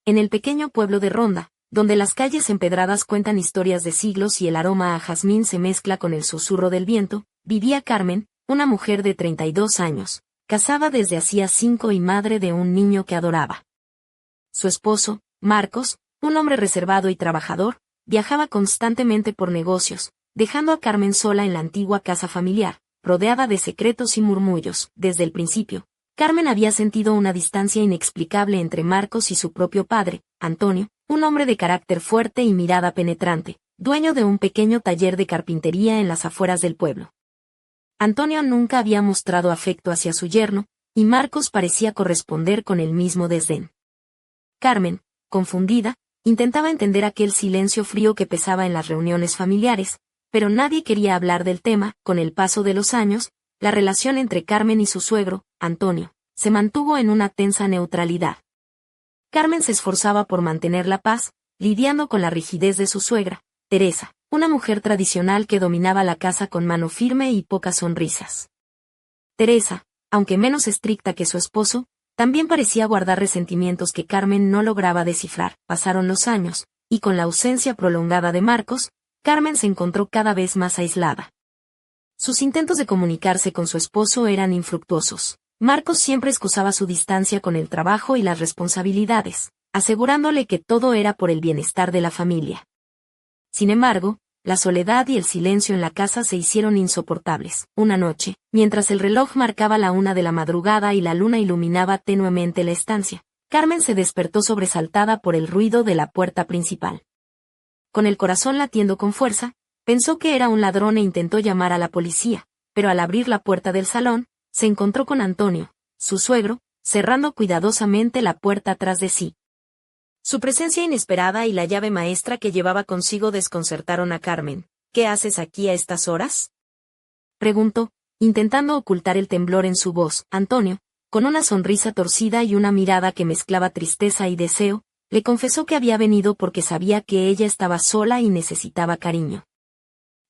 En el pequeño pueblo de Ronda, donde las calles empedradas cuentan historias de siglos y el aroma a jazmín se mezcla con el susurro del viento, vivía Carmen, una mujer de 32 años, casada desde hacía 5 y madre de un niño que adoraba. Su esposo, Marcos, un hombre reservado y trabajador, viajaba constantemente por negocios, dejando a Carmen sola en la antigua casa familiar, rodeada de secretos y murmullos. Desde el principio, Carmen había sentido una distancia inexplicable entre Marcos y su propio padre, Antonio, un hombre de carácter fuerte y mirada penetrante, dueño de un pequeño taller de carpintería en las afueras del pueblo. Antonio nunca había mostrado afecto hacia su yerno, y Marcos parecía corresponder con el mismo desdén. Carmen, confundida, intentaba entender aquel silencio frío que pesaba en las reuniones familiares, pero nadie quería hablar del tema. Con el paso de los años, la relación entre Carmen y su suegro, Antonio, se mantuvo en una tensa neutralidad. Carmen se esforzaba por mantener la paz, lidiando con la rigidez de su suegra, Teresa, una mujer tradicional que dominaba la casa con mano firme y pocas sonrisas. Teresa, aunque menos estricta que su esposo, también parecía guardar resentimientos que Carmen no lograba descifrar. Pasaron los años, y con la ausencia prolongada de Marcos, Carmen se encontró cada vez más aislada. Sus intentos de comunicarse con su esposo eran infructuosos. Marcos siempre excusaba su distancia con el trabajo y las responsabilidades, asegurándole que todo era por el bienestar de la familia. Sin embargo, la soledad y el silencio en la casa se hicieron insoportables. Una noche, mientras el reloj marcaba la 1 de la madrugada y la luna iluminaba tenuemente la estancia, Carmen se despertó sobresaltada por el ruido de la puerta principal. Con el corazón latiendo con fuerza, pensó que era un ladrón e intentó llamar a la policía, pero al abrir la puerta del salón, se encontró con Antonio, su suegro, cerrando cuidadosamente la puerta tras de sí. Su presencia inesperada y la llave maestra que llevaba consigo desconcertaron a Carmen. ¿Qué haces aquí a estas horas?, preguntó, intentando ocultar el temblor en su voz. Antonio, con una sonrisa torcida y una mirada que mezclaba tristeza y deseo, le confesó que había venido porque sabía que ella estaba sola y necesitaba cariño.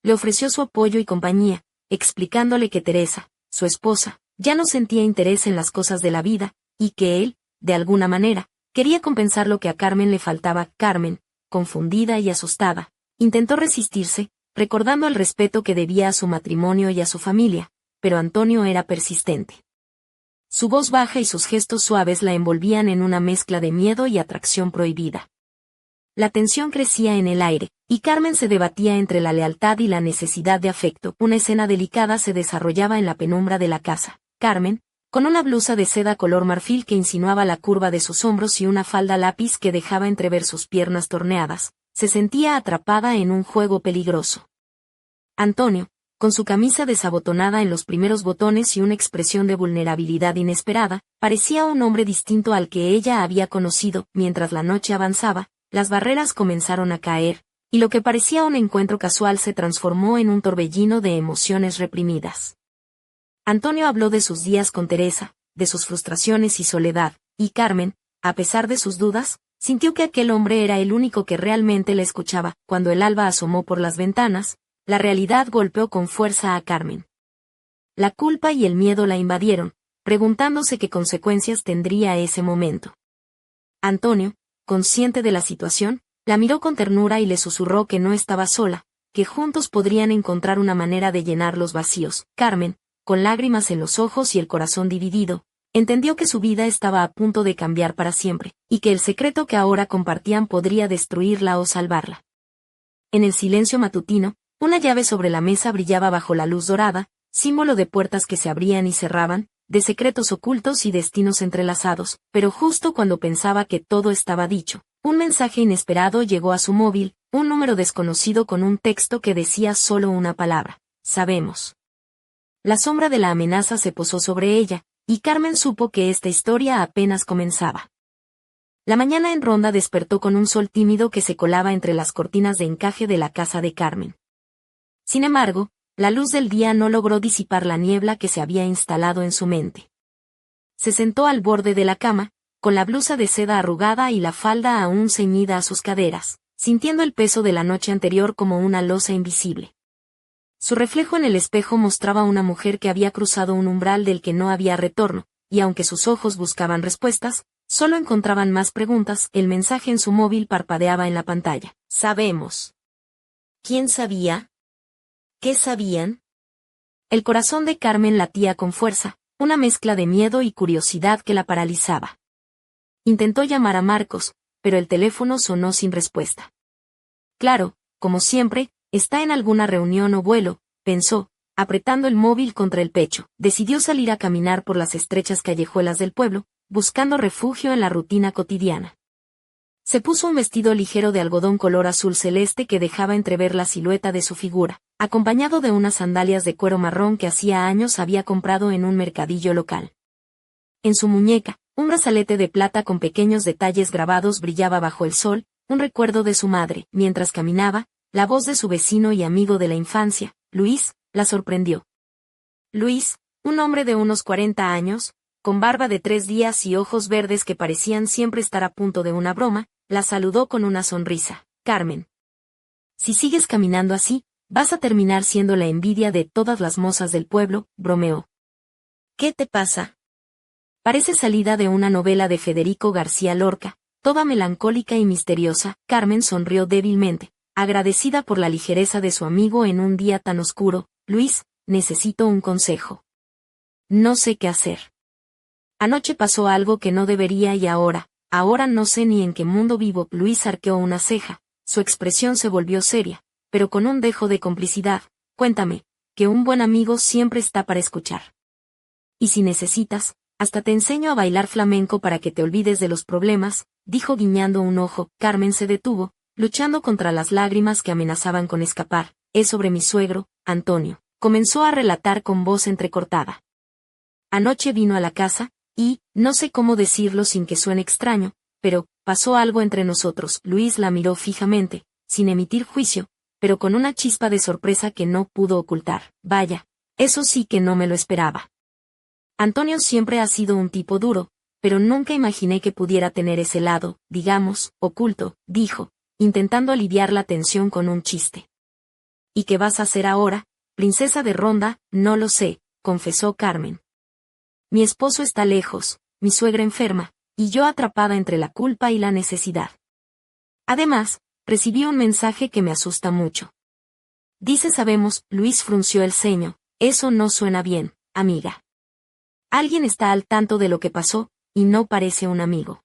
Le ofreció su apoyo y compañía, explicándole que Teresa, su esposa, ya no sentía interés en las cosas de la vida, y que él, de alguna manera, quería compensar lo que a Carmen le faltaba. Carmen, confundida y asustada, intentó resistirse, recordando el respeto que debía a su matrimonio y a su familia, pero Antonio era persistente. Su voz baja y sus gestos suaves la envolvían en una mezcla de miedo y atracción prohibida. La tensión crecía en el aire, y Carmen se debatía entre la lealtad y la necesidad de afecto. Una escena delicada se desarrollaba en la penumbra de la casa. Carmen, con una blusa de seda color marfil que insinuaba la curva de sus hombros y una falda lápiz que dejaba entrever sus piernas torneadas, se sentía atrapada en un juego peligroso. Antonio, con su camisa desabotonada en los primeros botones y una expresión de vulnerabilidad inesperada, parecía un hombre distinto al que ella había conocido. Mientras la noche avanzaba, las barreras comenzaron a caer, y lo que parecía un encuentro casual se transformó en un torbellino de emociones reprimidas. Antonio habló de sus días con Teresa, de sus frustraciones y soledad, y Carmen, a pesar de sus dudas, sintió que aquel hombre era el único que realmente la escuchaba. Cuando el alba asomó por las ventanas, la realidad golpeó con fuerza a Carmen. La culpa y el miedo la invadieron, preguntándose qué consecuencias tendría ese momento. Antonio, consciente de la situación, la miró con ternura y le susurró que no estaba sola, que juntos podrían encontrar una manera de llenar los vacíos. Carmen, con lágrimas en los ojos y el corazón dividido, entendió que su vida estaba a punto de cambiar para siempre, y que el secreto que ahora compartían podría destruirla o salvarla. En el silencio matutino, una llave sobre la mesa brillaba bajo la luz dorada, símbolo de puertas que se abrían y cerraban, de secretos ocultos y destinos entrelazados. Pero justo cuando pensaba que todo estaba dicho, un mensaje inesperado llegó a su móvil, un número desconocido con un texto que decía solo una palabra: sabemos. La sombra de la amenaza se posó sobre ella, y Carmen supo que esta historia apenas comenzaba. La mañana en Ronda despertó con un sol tímido que se colaba entre las cortinas de encaje de la casa de Carmen. Sin embargo, la luz del día no logró disipar la niebla que se había instalado en su mente. Se sentó al borde de la cama, con la blusa de seda arrugada y la falda aún ceñida a sus caderas, sintiendo el peso de la noche anterior como una losa invisible. Su reflejo en el espejo mostraba una mujer que había cruzado un umbral del que no había retorno, y aunque sus ojos buscaban respuestas, Solo encontraban más preguntas, el mensaje en su móvil parpadeaba en la pantalla. Sabemos. ¿Quién sabía? ¿Qué sabían? El corazón de Carmen latía con fuerza, una mezcla de miedo y curiosidad que la paralizaba. Intentó llamar a Marcos, pero el teléfono sonó sin respuesta. Claro, como siempre, está en alguna reunión o vuelo, pensó, apretando el móvil contra el pecho. Decidió salir a caminar por las estrechas callejuelas del pueblo, buscando refugio en la rutina cotidiana. Se puso un vestido ligero de algodón color azul celeste que dejaba entrever la silueta de su figura, acompañado de unas sandalias de cuero marrón que hacía años había comprado en un mercadillo local. En su muñeca, un brazalete de plata con pequeños detalles grabados brillaba bajo el sol, un recuerdo de su madre. Mientras caminaba, la voz de su vecino y amigo de la infancia, Luis, la sorprendió. Luis, un hombre de unos 40 años, con barba de 3 días y ojos verdes que parecían siempre estar a punto de una broma, la saludó con una sonrisa. Carmen. Si sigues caminando así, vas a terminar siendo la envidia de todas las mozas del pueblo, bromeó. ¿Qué te pasa? Parece salida de una novela de Federico García Lorca, toda melancólica y misteriosa. Carmen sonrió débilmente, agradecida por la ligereza de su amigo en un día tan oscuro. Luis, necesito un consejo. No sé qué hacer. Anoche pasó algo que no debería y ahora no sé ni en qué mundo vivo. Luis arqueó una ceja, su expresión se volvió seria, pero con un dejo de complicidad. Cuéntame, que un buen amigo siempre está para escuchar. Y si necesitas, hasta te enseño a bailar flamenco para que te olvides de los problemas, dijo guiñando un ojo. Carmen se detuvo, luchando contra las lágrimas que amenazaban con escapar. Es sobre mi suegro, Antonio. Comenzó a relatar con voz entrecortada. Anoche vino a la casa, y, no sé cómo decirlo sin que suene extraño, pero, pasó algo entre nosotros. Luis la miró fijamente, sin emitir juicio, pero con una chispa de sorpresa que no pudo ocultar. Vaya, eso sí que no me lo esperaba. Antonio siempre ha sido un tipo duro, pero nunca imaginé que pudiera tener ese lado, digamos, oculto, dijo, intentando aliviar la tensión con un chiste. ¿Y qué vas a hacer ahora, princesa de Ronda? No lo sé, confesó Carmen. Mi esposo está lejos, mi suegra enferma, y yo atrapada entre la culpa y la necesidad. Además, recibí un mensaje que me asusta mucho. Dice sabemos, Luis frunció el ceño, eso no suena bien, amiga. Alguien está al tanto de lo que pasó, y no parece un amigo.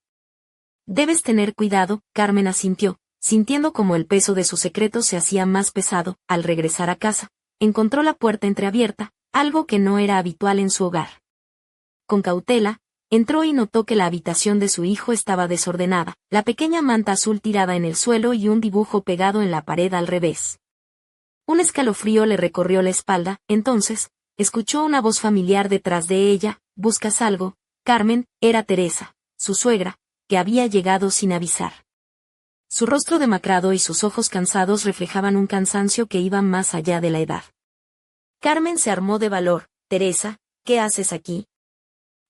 Debes tener cuidado, Carmen asintió, sintiendo como el peso de su secreto se hacía más pesado. Al regresar a casa, encontró la puerta entreabierta, algo que no era habitual en su hogar. Con cautela, entró y notó que la habitación de su hijo estaba desordenada, la pequeña manta azul tirada en el suelo y un dibujo pegado en la pared al revés. Un escalofrío le recorrió la espalda. Entonces, escuchó una voz familiar detrás de ella. ¿Buscas algo, Carmen? Era Teresa, su suegra, que había llegado sin avisar. Su rostro demacrado y sus ojos cansados reflejaban un cansancio que iba más allá de la edad. Carmen se armó de valor. Teresa, ¿qué haces aquí?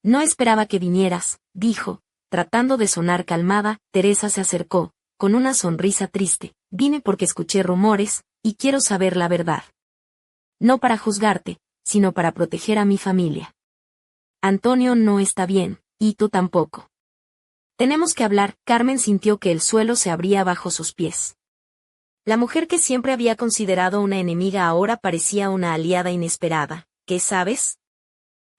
No esperaba que vinieras, dijo, tratando de sonar calmada. Teresa se acercó, con una sonrisa triste. Vine porque escuché rumores, y quiero saber la verdad. No para juzgarte, sino para proteger a mi familia. Antonio no está bien, y tú tampoco. Tenemos que hablar. Carmen sintió que el suelo se abría bajo sus pies. La mujer que siempre había considerado una enemiga ahora parecía una aliada inesperada. ¿Qué sabes?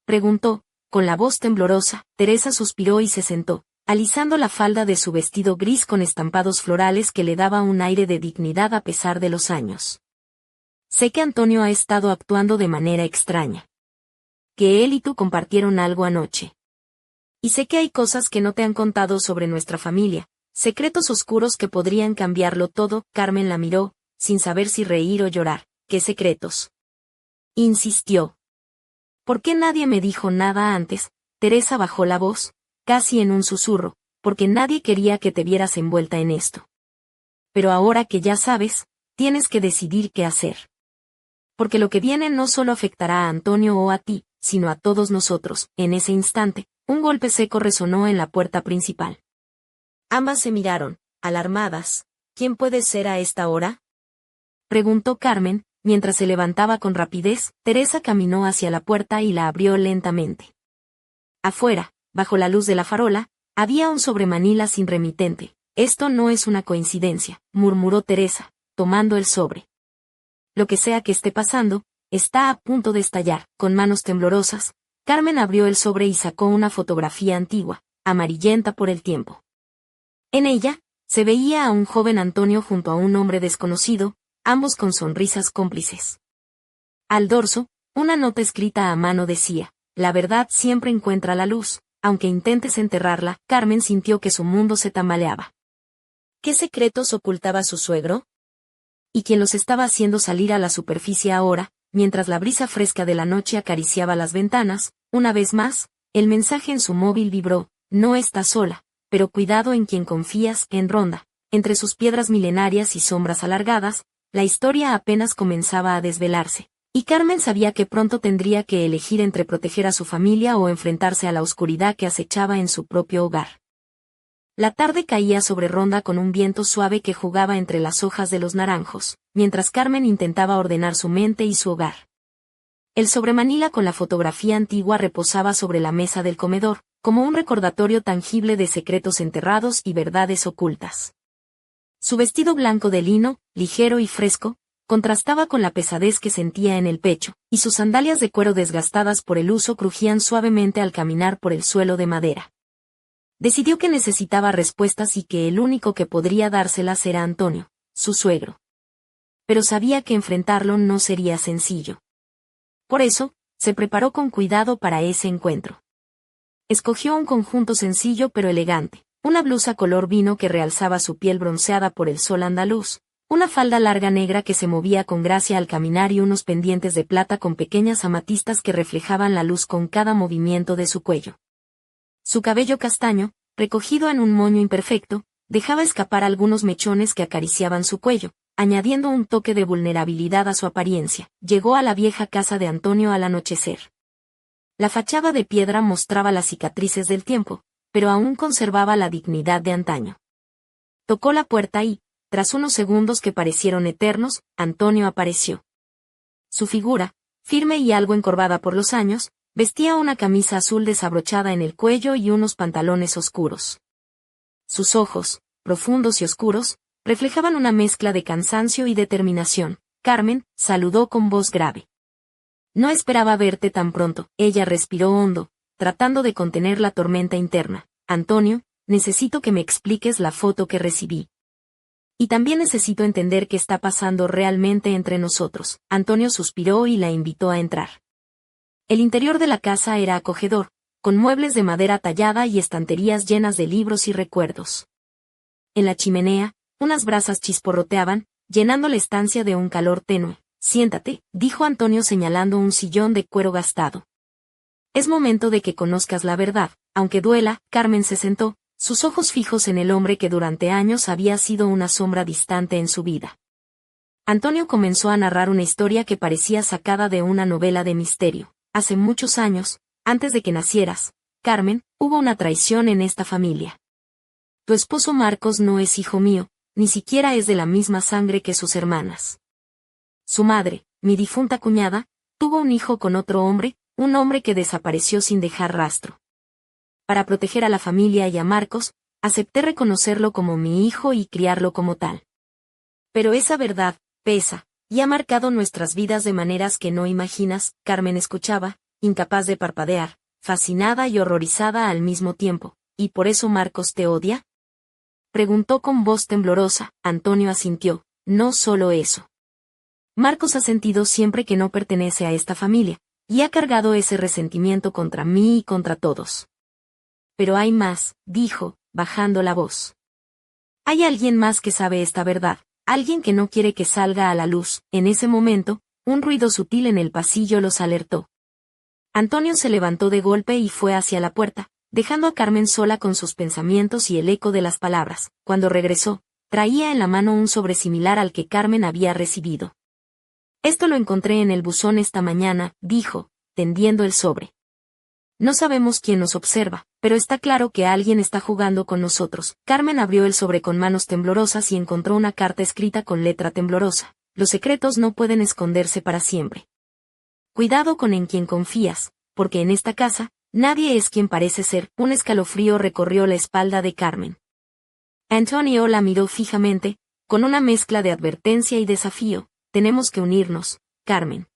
Preguntó, con la voz temblorosa. Teresa suspiró y se sentó, alisando la falda de su vestido gris con estampados florales que le daba un aire de dignidad a pesar de los años. Sé que Antonio ha estado actuando de manera extraña. Que él y tú compartieron algo anoche. Y sé que hay cosas que no te han contado sobre nuestra familia, secretos oscuros que podrían cambiarlo todo. Carmen la miró, sin saber si reír o llorar. ¿Qué secretos? Insistió. ¿Por qué nadie me dijo nada antes? Teresa bajó la voz, casi en un susurro, porque nadie quería que te vieras envuelta en esto. Pero ahora que ya sabes, tienes que decidir qué hacer. Porque lo que viene no solo afectará a Antonio o a ti, sino a todos nosotros. En ese instante, un golpe seco resonó en la puerta principal. Ambas se miraron, alarmadas. ¿Quién puede ser a esta hora?, preguntó Carmen, mientras se levantaba con rapidez. Teresa caminó hacia la puerta y la abrió lentamente. Afuera, bajo la luz de la farola, Había un sobremanila sin remitente. Esto no es una coincidencia, murmuró Teresa, tomando el sobre. Lo que sea que esté pasando, está a punto de estallar. Con manos temblorosas, Carmen abrió el sobre y sacó una fotografía antigua, amarillenta por el tiempo. En ella, se veía a un joven Antonio junto a un hombre desconocido, ambos con sonrisas cómplices. Al dorso, una nota escrita a mano decía: la verdad siempre encuentra la luz, aunque intentes enterrarla. Carmen sintió que su mundo se tambaleaba. ¿Qué secretos ocultaba su suegro? ¿Y quién los estaba haciendo salir a la superficie ahora, mientras la brisa fresca de la noche acariciaba las ventanas? Una vez más, el mensaje en su móvil vibró: no estás sola, pero cuidado en quien confías. En Ronda, entre sus piedras milenarias y sombras alargadas, la historia apenas comenzaba a desvelarse, y Carmen sabía que pronto tendría que elegir entre proteger a su familia o enfrentarse a la oscuridad que acechaba en su propio hogar. La tarde caía sobre Ronda con un viento suave que jugaba entre las hojas de los naranjos, mientras Carmen intentaba ordenar su mente y su hogar. El sobremanila con la fotografía antigua reposaba sobre la mesa del comedor, como un recordatorio tangible de secretos enterrados y verdades ocultas. Su vestido blanco de lino, ligero y fresco, contrastaba con la pesadez que sentía en el pecho, y sus sandalias de cuero desgastadas por el uso crujían suavemente al caminar por el suelo de madera. Decidió que necesitaba respuestas y que el único que podría dárselas era Antonio, su suegro. Pero sabía que enfrentarlo no sería sencillo. Por eso, se preparó con cuidado para ese encuentro. Escogió un conjunto sencillo pero elegante, una blusa color vino que realzaba su piel bronceada por el sol andaluz, una falda larga negra que se movía con gracia al caminar y unos pendientes de plata con pequeñas amatistas que reflejaban la luz con cada movimiento de su cuello. Su cabello castaño, recogido en un moño imperfecto, dejaba escapar algunos mechones que acariciaban su cuello, añadiendo un toque de vulnerabilidad a su apariencia. Llegó a la vieja casa de Antonio al anochecer. La fachada de piedra mostraba las cicatrices del tiempo, pero aún conservaba la dignidad de antaño. Tocó la puerta y, tras unos segundos que parecieron eternos, Antonio apareció. Su figura, firme y algo encorvada por los años, vestía una camisa azul desabrochada en el cuello y unos pantalones oscuros. Sus ojos, profundos y oscuros, reflejaban una mezcla de cansancio y determinación. Carmen saludó con voz grave. No esperaba verte tan pronto. Ella respiró hondo, tratando de contener la tormenta interna. Antonio, necesito que me expliques la foto que recibí. Y también necesito entender qué está pasando realmente entre nosotros. Antonio suspiró y la invitó a entrar. El interior de la casa era acogedor, con muebles de madera tallada y estanterías llenas de libros y recuerdos. En la chimenea, unas brasas chisporroteaban, llenando la estancia de un calor tenue. Siéntate, dijo Antonio señalando un sillón de cuero gastado. Es momento de que conozcas la verdad, aunque duela. Carmen se sentó, sus ojos fijos en el hombre que durante años había sido una sombra distante en su vida. Antonio comenzó a narrar una historia que parecía sacada de una novela de misterio. Hace muchos años, antes de que nacieras, Carmen, hubo una traición en esta familia. Tu esposo Marcos no es hijo mío, ni siquiera es de la misma sangre que sus hermanas. Su madre, mi difunta cuñada, tuvo un hijo con otro hombre, un hombre que desapareció sin dejar rastro. Para proteger a la familia y a Marcos, acepté reconocerlo como mi hijo y criarlo como tal. Pero esa verdad pesa, y ha marcado nuestras vidas de maneras que no imaginas. Carmen escuchaba, incapaz de parpadear, fascinada y horrorizada al mismo tiempo. ¿Y por eso Marcos te odia?, preguntó con voz temblorosa. Antonio asintió. No solo eso. Marcos ha sentido siempre que no pertenece a esta familia, y ha cargado ese resentimiento contra mí y contra todos. Pero hay más, dijo, bajando la voz. Hay alguien más que sabe esta verdad, alguien que no quiere que salga a la luz. En ese momento, un ruido sutil en el pasillo los alertó. Antonio se levantó de golpe y fue hacia la puerta, dejando a Carmen sola con sus pensamientos y el eco de las palabras. Cuando regresó, traía en la mano un sobre similar al que Carmen había recibido. Esto lo encontré en el buzón esta mañana, dijo, tendiendo el sobre. No sabemos quién nos observa, pero está claro que alguien está jugando con nosotros. Carmen abrió el sobre con manos temblorosas y encontró una carta escrita con letra temblorosa. Los secretos no pueden esconderse para siempre. Cuidado con en quien confías, porque en esta casa, Nadie es quien parece ser. Un escalofrío recorrió la espalda de Carmen. Antonio la miró fijamente, con una mezcla de advertencia y desafío. Tenemos que unirnos, Carmen.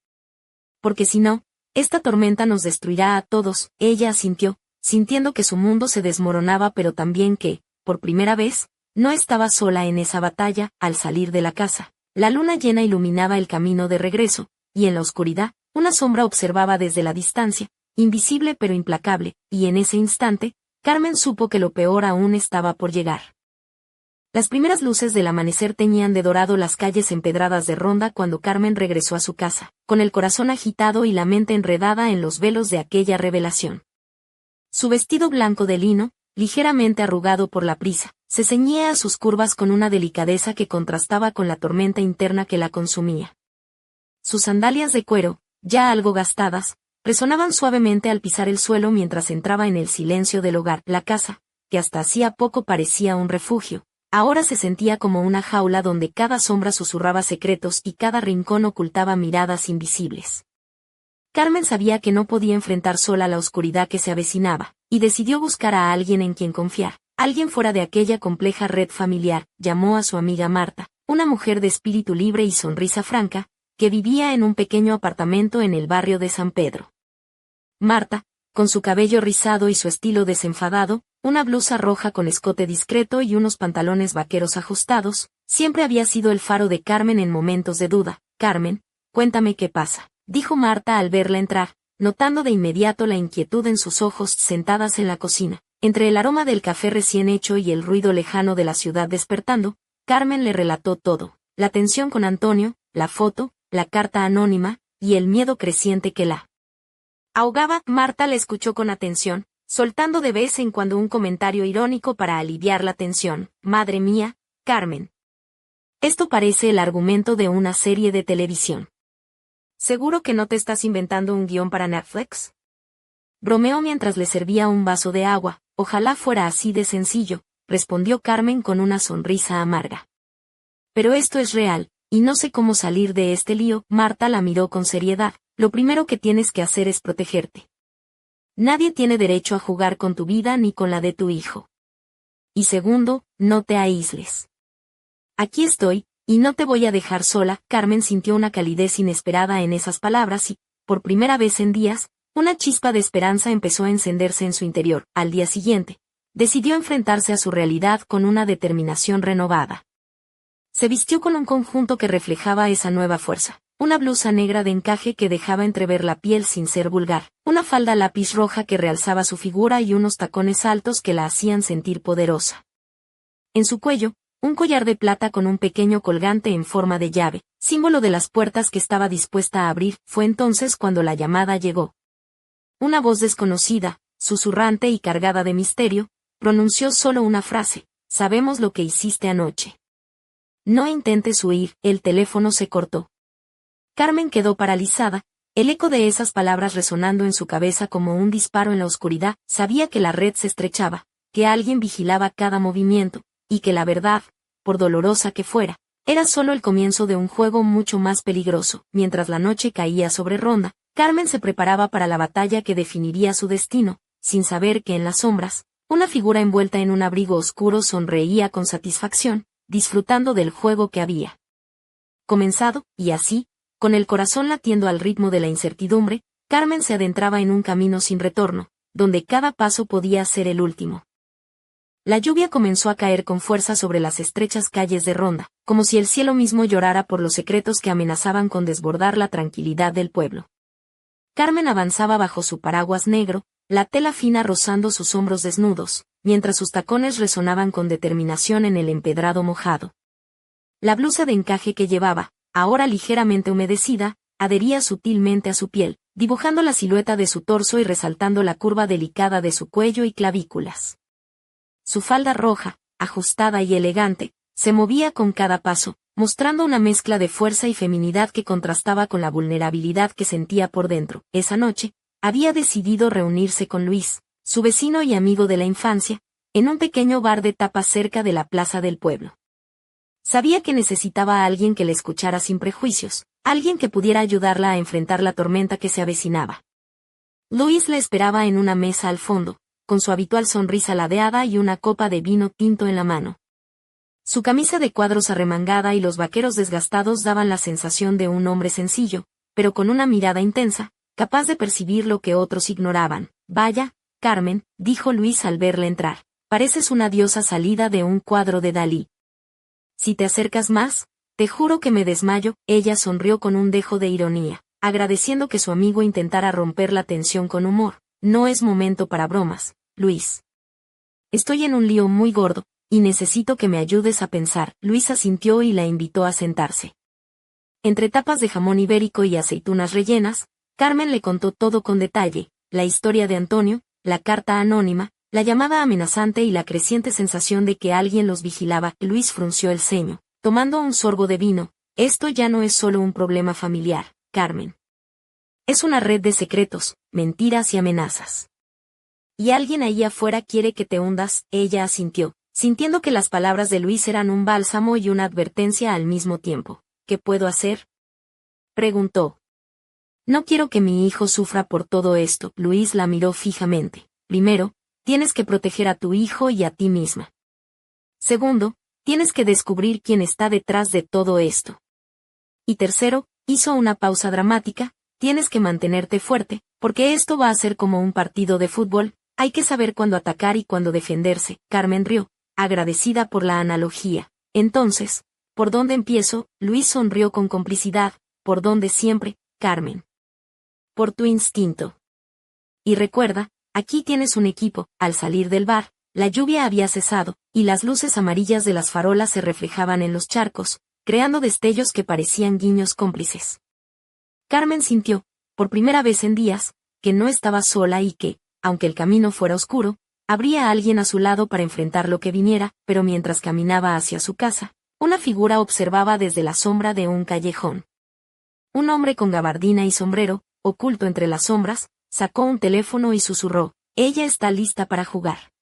Porque si no, esta tormenta nos destruirá a todos. Ella asintió, sintiendo que su mundo se desmoronaba, pero también que, por primera vez, no estaba sola en esa batalla. Al salir de la casa, la luna llena iluminaba el camino de regreso, y en la oscuridad, una sombra observaba desde la distancia, invisible pero implacable, y en ese instante, Carmen supo que lo peor aún estaba por llegar. Las primeras luces del amanecer teñían de dorado las calles empedradas de Ronda cuando Carmen regresó a su casa, con el corazón agitado y la mente enredada en los velos de aquella revelación. Su vestido blanco de lino, ligeramente arrugado por la prisa, se ceñía a sus curvas con una delicadeza que contrastaba con la tormenta interna que la consumía. Sus sandalias de cuero, ya algo gastadas, resonaban suavemente al pisar el suelo mientras entraba en el silencio del hogar. La casa, que hasta hacía poco parecía un refugio, ahora se sentía como una jaula donde cada sombra susurraba secretos y cada rincón ocultaba miradas invisibles. Carmen sabía que no podía enfrentar sola la oscuridad que se avecinaba, y decidió buscar a alguien en quien confiar, alguien fuera de aquella compleja red familiar. Llamó a su amiga Marta, una mujer de espíritu libre y sonrisa franca, que vivía en un pequeño apartamento en el barrio de San Pedro. Marta, con su cabello rizado y su estilo desenfadado, una blusa roja con escote discreto y unos pantalones vaqueros ajustados, siempre había sido el faro de Carmen en momentos de duda. Carmen, cuéntame qué pasa, dijo Marta al verla entrar, notando de inmediato la inquietud en sus ojos. Sentadas en la cocina, entre el aroma del café recién hecho y el ruido lejano de la ciudad despertando, Carmen le relató todo: la tensión con Antonio, la foto, la carta anónima, y el miedo creciente que la ahogaba. Marta la escuchó con atención, soltando de vez en cuando un comentario irónico para aliviar la tensión. Madre mía, Carmen. Esto parece el argumento de una serie de televisión. ¿Seguro que no te estás inventando un guión para Netflix? Bromeó mientras le servía un vaso de agua. Ojalá fuera así de sencillo, respondió Carmen con una sonrisa amarga. Pero esto es real, y no sé cómo salir de este lío. Marta la miró con seriedad. Lo primero que tienes que hacer es protegerte. Nadie tiene derecho a jugar con tu vida ni con la de tu hijo. Y segundo, no te aísles. Aquí estoy, y no te voy a dejar sola. Carmen sintió una calidez inesperada en esas palabras y, por primera vez en días, una chispa de esperanza empezó a encenderse en su interior. Al día siguiente, decidió enfrentarse a su realidad con una determinación renovada. Se vistió con un conjunto que reflejaba esa nueva fuerza. Una blusa negra de encaje que dejaba entrever la piel sin ser vulgar, una falda lápiz roja que realzaba su figura y unos tacones altos que la hacían sentir poderosa. En su cuello, un collar de plata con un pequeño colgante en forma de llave, símbolo de las puertas que estaba dispuesta a abrir. Fue entonces cuando la llamada llegó. Una voz desconocida, susurrante y cargada de misterio, pronunció solo una frase: sabemos lo que hiciste anoche. No intentes huir. El teléfono se cortó. Carmen quedó paralizada, el eco de esas palabras resonando en su cabeza como un disparo en la oscuridad. Sabía que la red se estrechaba, que alguien vigilaba cada movimiento, y que la verdad, por dolorosa que fuera, era solo el comienzo de un juego mucho más peligroso. Mientras la noche caía sobre Ronda, Carmen se preparaba para la batalla que definiría su destino, sin saber que en las sombras, una figura envuelta en un abrigo oscuro sonreía con satisfacción, disfrutando del juego que había comenzado. Y así, con el corazón latiendo al ritmo de la incertidumbre, Carmen se adentraba en un camino sin retorno, donde cada paso podía ser el último. La lluvia comenzó a caer con fuerza sobre las estrechas calles de Ronda, como si el cielo mismo llorara por los secretos que amenazaban con desbordar la tranquilidad del pueblo. Carmen avanzaba bajo su paraguas negro, la tela fina rozando sus hombros desnudos, mientras sus tacones resonaban con determinación en el empedrado mojado. La blusa de encaje que llevaba, ahora ligeramente humedecida, adhería sutilmente a su piel, dibujando la silueta de su torso y resaltando la curva delicada de su cuello y clavículas. Su falda roja, ajustada y elegante, se movía con cada paso, mostrando una mezcla de fuerza y feminidad que contrastaba con la vulnerabilidad que sentía por dentro. Esa noche, había decidido reunirse con Luis, su vecino y amigo de la infancia, en un pequeño bar de tapas cerca de la plaza del pueblo. Sabía que necesitaba a alguien que la escuchara sin prejuicios, alguien que pudiera ayudarla a enfrentar la tormenta que se avecinaba. Luis la esperaba en una mesa al fondo, con su habitual sonrisa ladeada y una copa de vino tinto en la mano. Su camisa de cuadros arremangada y los vaqueros desgastados daban la sensación de un hombre sencillo, pero con una mirada intensa, capaz de percibir lo que otros ignoraban. Vaya, Carmen, dijo Luis al verla entrar, pareces una diosa salida de un cuadro de Dalí. Si te acercas más, te juro que me desmayo. Ella sonrió con un dejo de ironía, agradeciendo que su amigo intentara romper la tensión con humor. No es momento para bromas, Luis. Estoy en un lío muy gordo, y necesito que me ayudes a pensar. Luis asintió y la invitó a sentarse. Entre tapas de jamón ibérico y aceitunas rellenas, Carmen le contó todo con detalle, la historia de Antonio, la carta anónima, la llamada amenazante y la creciente sensación de que alguien los vigilaba. Luis frunció el ceño, tomando un sorbo de vino. Esto ya no es solo un problema familiar, Carmen. Es una red de secretos, mentiras y amenazas. Y alguien ahí afuera quiere que te hundas. Ella asintió, sintiendo que las palabras de Luis eran un bálsamo y una advertencia al mismo tiempo. ¿Qué puedo hacer?, preguntó. No quiero que mi hijo sufra por todo esto. Luis la miró fijamente. Primero, tienes que proteger a tu hijo y a ti misma. Segundo, tienes que descubrir quién está detrás de todo esto. Y tercero, hizo una pausa dramática, tienes que mantenerte fuerte, porque esto va a ser como un partido de fútbol, hay que saber cuándo atacar y cuándo defenderse. Carmen rió, agradecida por la analogía. Entonces, ¿por dónde empiezo? Luis sonrió con complicidad. ¿Por dónde siempre, Carmen? Por tu instinto. Y recuerda, aquí tienes un equipo. Al salir del bar, la lluvia había cesado, y las luces amarillas de las farolas se reflejaban en los charcos, creando destellos que parecían guiños cómplices. Carmen sintió, por primera vez en días, que no estaba sola y que, aunque el camino fuera oscuro, habría alguien a su lado para enfrentar lo que viniera. Pero mientras caminaba hacia su casa, una figura observaba desde la sombra de un callejón. Un hombre con gabardina y sombrero, oculto entre las sombras, sacó un teléfono y susurró, ella está lista para jugar.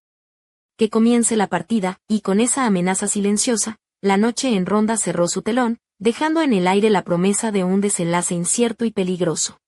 Que comience la partida. Y con esa amenaza silenciosa, la noche en ronda cerró su telón, dejando en el aire la promesa de un desenlace incierto y peligroso.